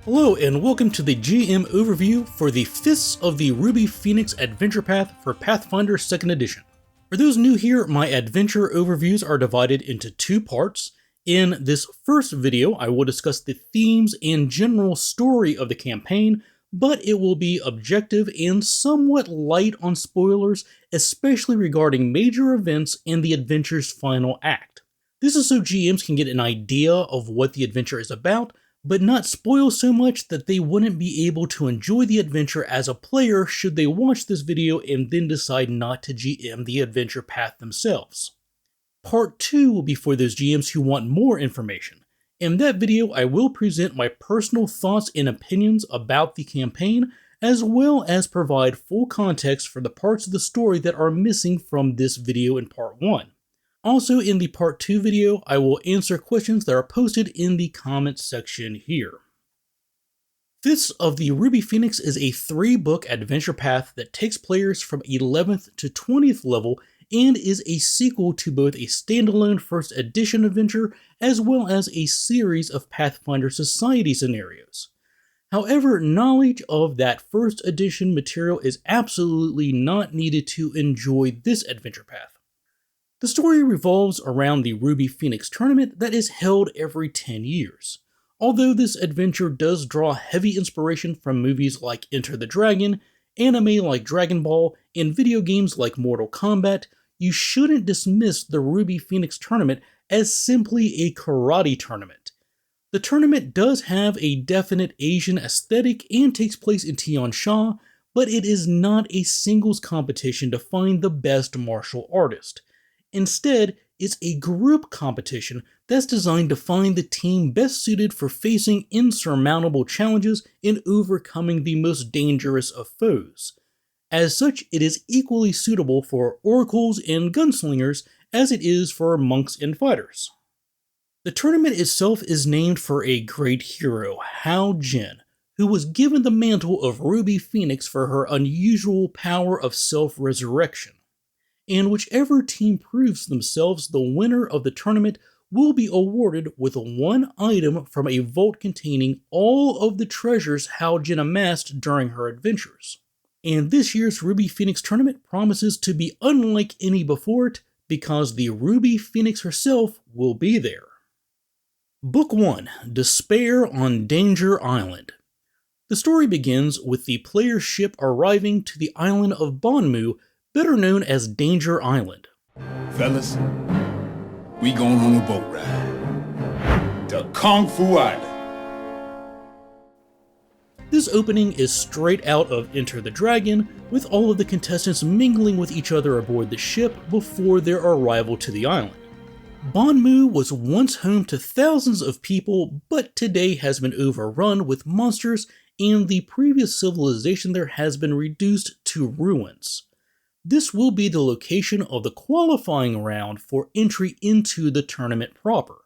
Hello and welcome to the GM overview for the Fists of the Ruby Phoenix Adventure Path for Pathfinder 2nd Edition. For those new here, my adventure overviews are divided into two parts. In this first video, I will discuss the themes and general story of the campaign, but it will be objective and somewhat light on spoilers, especially regarding major events and the adventure's final act. This is so GMs can get an idea of what the adventure is about, but not spoil so much that they wouldn't be able to enjoy the adventure as a player should they watch this video and then decide not to GM the adventure path themselves. Part 2 will be for those GMs who want more information. In that video, I will present my personal thoughts and opinions about the campaign, as well as provide full context for the parts of the story that are missing from this video in Part 1. Also, in the Part 2 video, I will answer questions that are posted in the comments section here. Fists of the Ruby Phoenix is a 3-book adventure path that takes players from 11th to 20th level and is a sequel to both a standalone 1st edition adventure as well as a series of Pathfinder Society scenarios. However, knowledge of that 1st edition material is absolutely not needed to enjoy this adventure path. The story revolves around the Ruby Phoenix tournament that is held every 10 years. Although this adventure does draw heavy inspiration from movies like Enter the Dragon, anime like Dragon Ball, and video games like Mortal Kombat, you shouldn't dismiss the Ruby Phoenix tournament as simply a karate tournament. The tournament does have a definite Asian aesthetic and takes place in Tiansha, but it is not a singles competition to find the best martial artist. Instead, it's a group competition that's designed to find the team best suited for facing insurmountable challenges and overcoming the most dangerous of foes. As such, it is equally suitable for oracles and gunslingers as it is for monks and fighters. The tournament itself is named for a great hero, Hao Jin, who was given the mantle of Ruby Phoenix for her unusual power of self-resurrection. And whichever team proves themselves the winner of the tournament will be awarded with one item from a vault containing all of the treasures Hao Jin amassed during her adventures. And this year's Ruby Phoenix tournament promises to be unlike any before it because the Ruby Phoenix herself will be there. Book 1, Despair on Danger Island. The story begins with the player's ship arriving to the island of Banmu, better known as Danger Island. Fellas, we going on a boat ride to Kung Fu Island. This opening is straight out of Enter the Dragon, with all of the contestants mingling with each other aboard the ship before their arrival to the island. Banmu was once home to thousands of people, but today has been overrun with monsters, and the previous civilization there has been reduced to ruins. This will be the location of the qualifying round for entry into the tournament proper.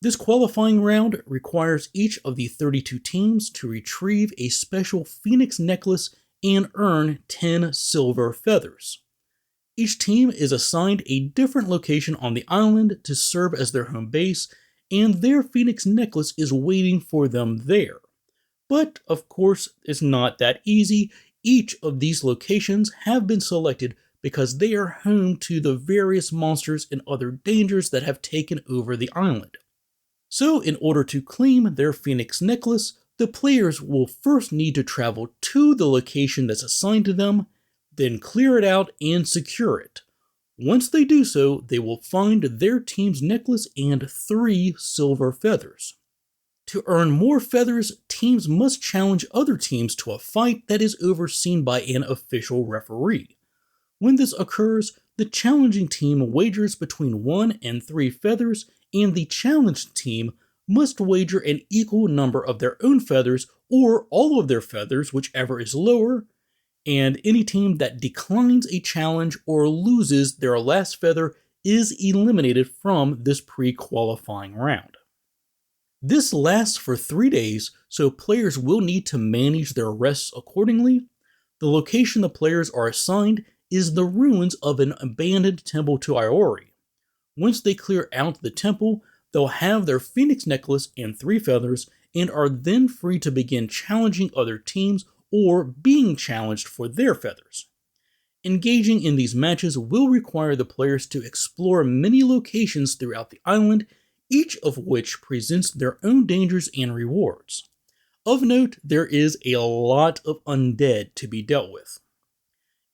This qualifying round requires each of the 32 teams to retrieve a special Phoenix necklace and earn 10 silver feathers. Each team is assigned a different location on the island to serve as their home base, and their Phoenix necklace is waiting for them there. But, of course, it's not that easy. Each of these locations have been selected because they are home to the various monsters and other dangers that have taken over the island. So, in order to claim their Phoenix necklace, the players will first need to travel to the location that's assigned to them, then clear it out and secure it. Once they do so, they will find their team's necklace and 3 silver feathers. To earn more feathers, teams must challenge other teams to a fight that is overseen by an official referee. When this occurs, the challenging team wagers between 1 and 3 feathers, and the challenged team must wager an equal number of their own feathers or all of their feathers, whichever is lower, and any team that declines a challenge or loses their last feather is eliminated from this pre-qualifying round. This lasts for 3 days, so players will need to manage their rests accordingly. The location the players are assigned is the ruins of an abandoned temple to Iori. Once they clear out the temple, they'll have their Phoenix necklace and 3 feathers and are then free to begin challenging other teams or being challenged for their feathers. Engaging in these matches will require the players to explore many locations throughout the island, each of which presents their own dangers and rewards. Of note, there is a lot of undead to be dealt with.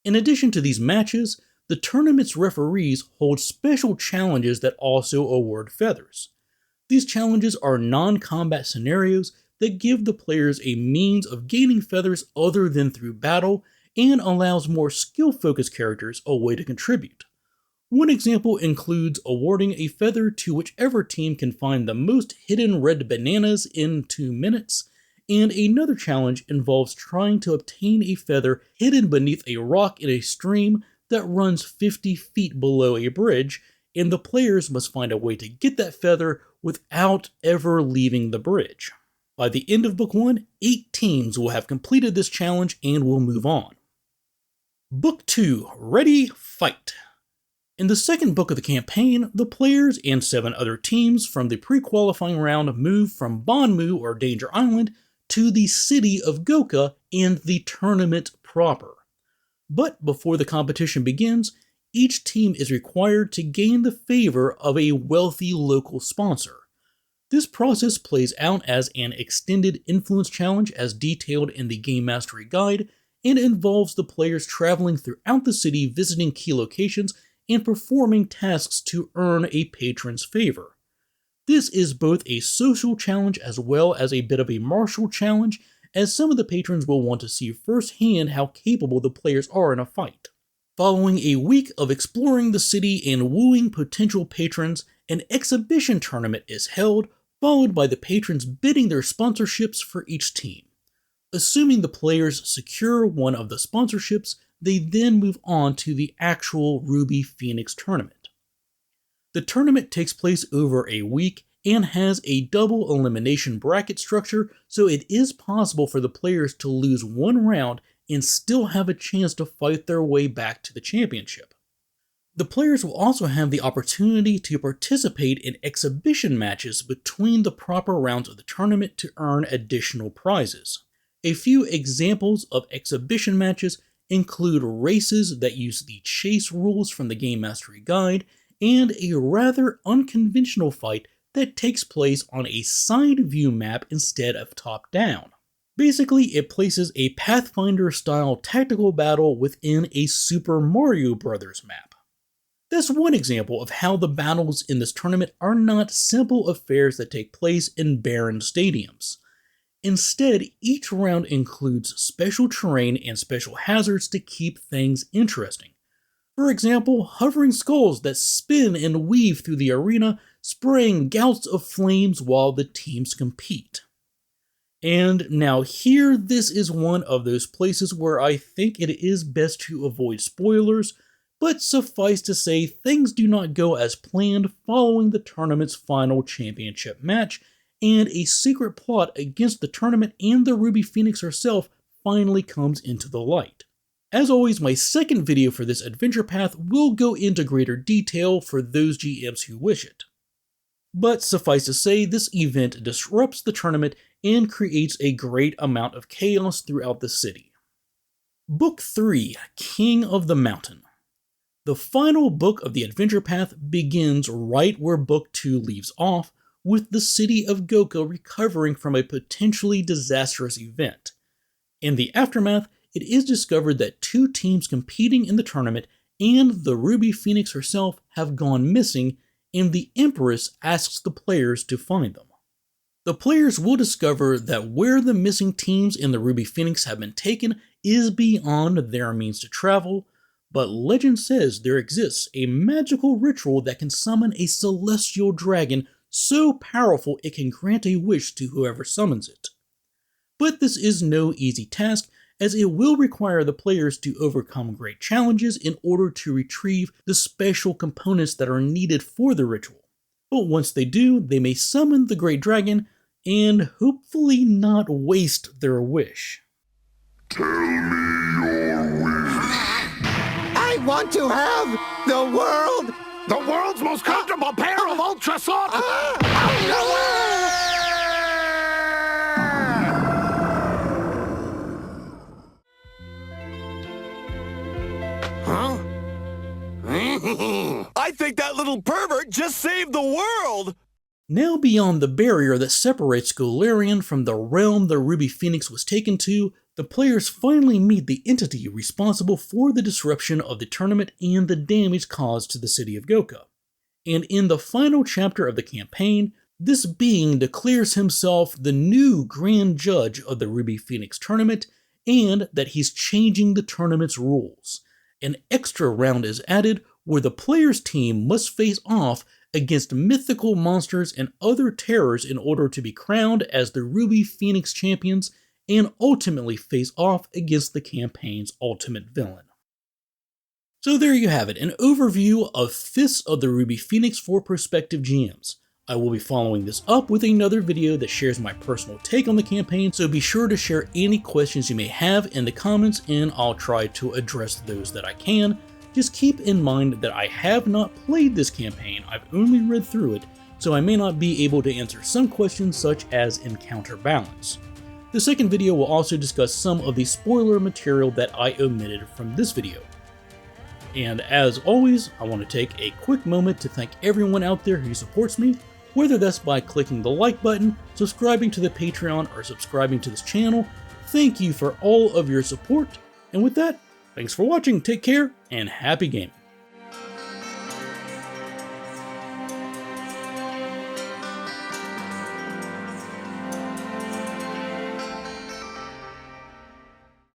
In addition to these matches, the tournament's referees hold special challenges that also award feathers. These challenges are non-combat scenarios that give the players a means of gaining feathers other than through battle and allows more skill-focused characters a way to contribute. One example includes awarding a feather to whichever team can find the most hidden red bananas in 2 minutes, and another challenge involves trying to obtain a feather hidden beneath a rock in a stream that runs 50 feet below a bridge, and the players must find a way to get that feather without ever leaving the bridge. By the end of Book 1, 8 teams will have completed this challenge and will move on. Book 2, Ready, Fight! In the second book of the campaign, the players and 7 other teams from the pre-qualifying round move from Banmu or Danger Island to the city of Goka and the tournament proper. But before the competition begins, each team is required to gain the favor of a wealthy local sponsor. This process plays out as an extended influence challenge as detailed in the Game Mastery Guide, and involves the players traveling throughout the city visiting key locations and performing tasks to earn a patron's favor. This is both a social challenge as well as a bit of a martial challenge, as some of the patrons will want to see firsthand how capable the players are in a fight. Following a week of exploring the city and wooing potential patrons, an exhibition tournament is held, followed by the patrons bidding their sponsorships for each team. Assuming the players secure one of the sponsorships, they then move on to the actual Ruby Phoenix tournament. The tournament takes place over a week and has a double elimination bracket structure, so it is possible for the players to lose one round and still have a chance to fight their way back to the championship. The players will also have the opportunity to participate in exhibition matches between the proper rounds of the tournament to earn additional prizes. A few examples of exhibition matches include races that use the chase rules from the Game Mastery Guide, and a rather unconventional fight that takes place on a side view map instead of top down. Basically, it places a Pathfinder style tactical battle within a Super Mario Bros. Map. That's one example of how the battles in this tournament are not simple affairs that take place in barren stadiums. Instead, each round includes special terrain and special hazards to keep things interesting. For example, hovering skulls that spin and weave through the arena, spraying gouts of flames while the teams compete. And now here, this is one of those places where I think it is best to avoid spoilers, but suffice to say, things do not go as planned following the tournament's final championship match, and a secret plot against the tournament and the Ruby Phoenix herself finally comes into the light. As always, my second video for this adventure path will go into greater detail for those GMs who wish it. But suffice to say, this event disrupts the tournament and creates a great amount of chaos throughout the city. Book 3, King of the Mountain. The final book of the adventure path begins right where Book 2 leaves off, with the city of Goka recovering from a potentially disastrous event. In the aftermath, it is discovered that 2 teams competing in the tournament and the Ruby Phoenix herself have gone missing, and the Empress asks the players to find them. The players will discover that where the missing teams in the Ruby Phoenix have been taken is beyond their means to travel, but legend says there exists a magical ritual that can summon a celestial dragon so powerful it can grant a wish to whoever summons it. But this is no easy task, as it will require the players to overcome great challenges in order to retrieve the special components that are needed for the ritual. But once they do, they may summon the great dragon and hopefully not waste their wish. Tell me your wish. I want to have The world's most comfortable pair of ultra soft. I think that little pervert just saved the world! Now beyond the barrier that separates Golarion from the realm the Ruby Phoenix was taken to, the players finally meet the entity responsible for the disruption of the tournament and the damage caused to the city of Goka. And in the final chapter of the campaign, this being declares himself the new Grand Judge of the Ruby Phoenix tournament, and that he's changing the tournament's rules. An extra round is added where the player's team must face off against mythical monsters and other terrors in order to be crowned as the Ruby Phoenix champions and ultimately face off against the campaign's ultimate villain. So there you have it, an overview of Fists of the Ruby Phoenix for prospective GMs. I will be following this up with another video that shares my personal take on the campaign, so be sure to share any questions you may have in the comments and I'll try to address those that I can. Just keep in mind that I have not played this campaign, I've only read through it, so I may not be able to answer some questions such as encounter balance. The second video will also discuss some of the spoiler material that I omitted from this video. And as always, I want to take a quick moment to thank everyone out there who supports me, whether that's by clicking the like button, subscribing to the Patreon, or subscribing to this channel. Thank you for all of your support, and with that, thanks for watching, take care, and happy gaming.